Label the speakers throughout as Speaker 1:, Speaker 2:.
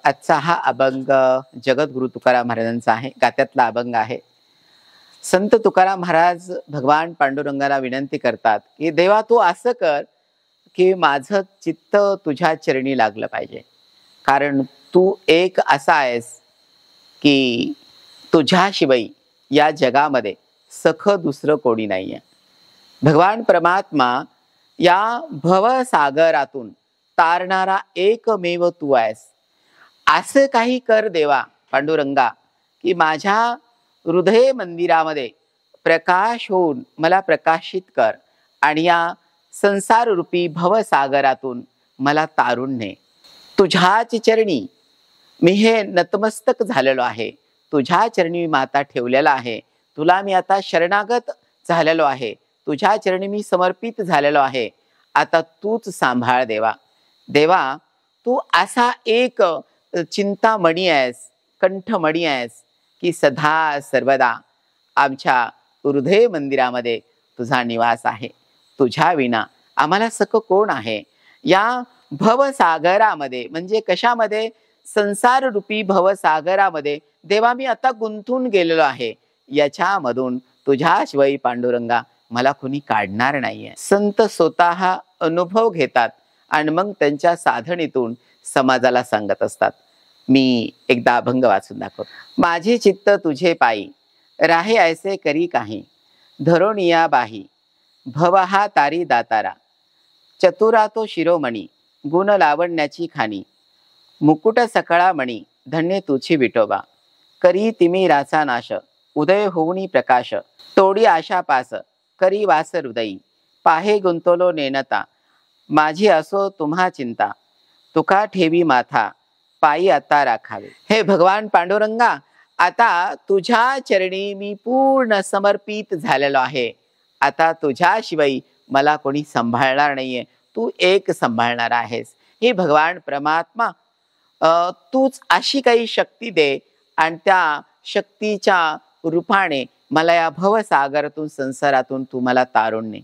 Speaker 1: आजचा हा अभंग जगद्गुरु तुकाराम महाराजांचा आहे. गात्यातला अभंग आहे. संत तुकाराम महाराज भगवान पांडुरंगाला विनंती करतात की देवा तू असं कर की माझं चित्त तुझ्या चरणी लागलं पाहिजे. कारण तू एक असा आहेस की तुझ्याशिवाय या जगामध्ये सख दुसरं कोणी नाहीये. भगवान परमात्मा या भवसागरातून तारणारा एकमेव तू आहेस. असं काही कर देवा पांडुरंगा की माझ्या हृदय मंदिरामध्ये प्रकाश होऊन मला प्रकाशित कर आणि या संसार रूपी भवसागरातून मला तारून ने. तुझ्याच चरणी मी हे नतमस्तक झालेलो आहे. तुझ्या चरणी मी माता ठेवलेला आहे. तुला मी आता शरणागत झालेलो आहे. तुझ्या चरणी मी समर्पित झालेलो आहे. आता तूच सांभाळ देवा. देवा तू असा एक चिंतामणी आहेस, कंठमणी आहेस की सदा सर्वदा आमच्या हृदय मंदिरामध्ये तुझा निवास आहे. तुझ्या विना आम्हाला सख कोण आहे. या भवसागरामध्ये म्हणजे कशामध्ये, संसार रूपी भवसागरामध्ये देवा मी आता गुंतून गेलेलो आहे. याच्यामधून तुझ्याशिवाय पांडुरंगा मला कोणी काढणार नाहीये. संत स्वतः अनुभव घेतात आणि मग त्यांच्या साधनेतून समाजाला सांगत असतात. मी एकदा अभंग वाचून दाखवतो. माझे चित्त तुझे पायी राहे ऐसे करी काही, धरोनिया बाही भवहा तारी दातारा, चतुरा तो शिरोमणी गुण लावण्याची खाणी, मुकुट सकळा मणी धन्य तुझी विठोबा, करी तिमी राचा नाश उदय होऊनी प्रकाश, तोडी आशा पास करी वास हृदयी, पाहे गुंतवलो नेनता माझी असो तुम्हा चिंता, तुका ठेवी माथा पायी आता राखावे. हे भगवान पांडुरंगा आता तुझ्या चरणी मी पूर्ण समर्पित झालेलो आहे. आता तुझ्याशिवाय मला कोणी सांभाळणार नाहीये. तू एक सांभाळणार आहेस. हे भगवान परमात्मा तूच अशी काही शक्ती दे आणि त्या शक्तीच्या रूपाने मला या भवसागरातून संसारातून तू मला तारून ने.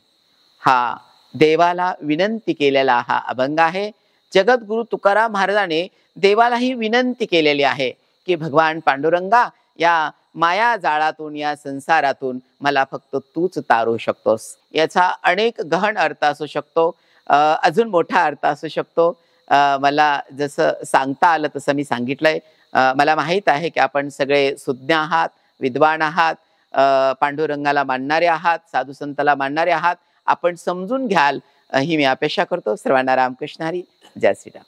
Speaker 1: हा देवाला विनंती केलेला हा अभंग आहे. जगद्गुरु तुकाराम महाराजांनी देवालाही विनंती केलेली आहे की भगवान पांडुरंगा या माया जाळातून या संसारातून मला फक्त तूच तारू शकतोस. याचा अनेक गहन अर्थ असू शकतो, अजून मोठा अर्थ असू शकतो. मला जसं सांगता आलं तसं मी सांगितलंय. मला माहीत आहे की आपण सगळे सुज्ञ आहात, विद्वान आहात, पांडुरंगाला मानणारे आहात, साधू संताला मानणारे आहात. आपण समजून घ्याल ही मी अपेक्षा करतो. सर्वांना रामकृष्ण हरी. जय श्रीराम.